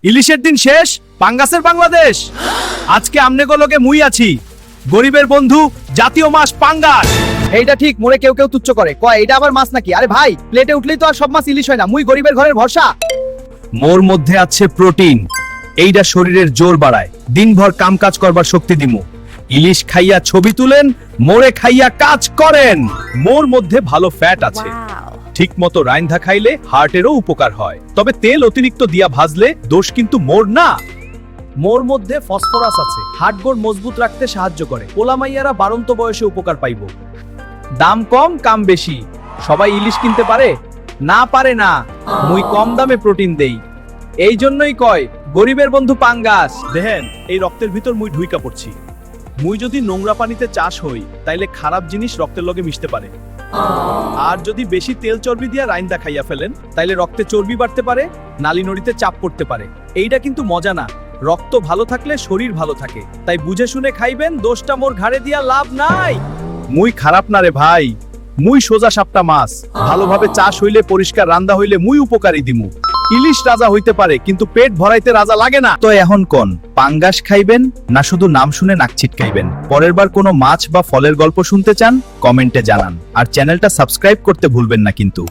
ইলিশের দিন শেষ, পাঙ্গাসের বাংলাদেশ। আজকে আমনে গলকে মুই আছি, গরিবের বন্ধু, জাতীয় মাছ পাঙ্গাস। এইটা ঠিক, মোরে কেউ কেউ তুচ্ছ করে, কয় এটা আবার মাছ নাকি? আরে ভাই, প্লেটে উঠলেই তো আর সব মাছ ইলিশ হয় না। মুই গরিবের ঘরের ভরসা। মোর মধ্যে আছে প্রোটিন, এইটা শরীরের জোর বাড়ায়, দিনভর কাম কাজ করবার শক্তি দিমু। ইলিশ খাইয়া ছবি তুলেন, মোরে খাইয়া কাজ করেন। মোর মধ্যে ভালো ফ্যাট আছে, ঠিক মতো রাইন্ধা খাইলে হার্টেরও উপকার হয়। তবে তেল অতিরিক্ত দিয়া ভাজলে দোষ কিন্তু মোর না। মোর মধ্যে ফসফরাস আছে, হাড়গোড় মজবুত রাখতে সাহায্য করে। পোলামাইয়ারা বাড়ন্ত বয়সে উপকার পাইব। দাম কম, কাম বেশি। সবাই ইলিশ কিনতে পারে না? পারে না। মুই কম দামে প্রোটিন দেই, এই জন্যই কয় গরিবের বন্ধু পাঙ্গাস। দেখেন, এই রক্তের ভিতর মুই ঢুইকা পড়ছি। মুই যদি নোংরা পানিতে চাষ হই, তাইলে খারাপ জিনিস রক্তের লগে মিশতে পারে। আর যদি বেশি তেল চর্বি দিয়া রাইন্দা খাইয়া ফেলেন, তাইলে রক্তে চর্বি বাড়তে পারে, নালী নড়িতে চাপ পড়তে পারে। এইটা কিন্তু মজা না। রক্ত ভালো থাকলে শরীর ভালো থাকে, তাই বুঝে শুনে খাইবেন। দোষটা মোর ঘাড়ে দিয়া লাভ নাই। মুই খারাপ না রে ভাই, মুই সোজা সাপটা মাছ। ভালোভাবে চাষ হইলে, পরিষ্কার রান্দা হইলে মুই উপকারী দিমু। ইলিশ রাজা হইতে পারে, কিন্তু পেট ভরাইতে রাজা লাগে না। তো এখন কোন পাঙ্গাস খাইবেন, না শুধু নাম শুনে নাক ছিটকাইবেন? পরের বার কোনো মাছ বা ফলের গল্প শুনতে চান, কমেন্টে জানান। আর চ্যানেলটা সাবস্ক্রাইব করতে ভুলবেন না কিন্তু।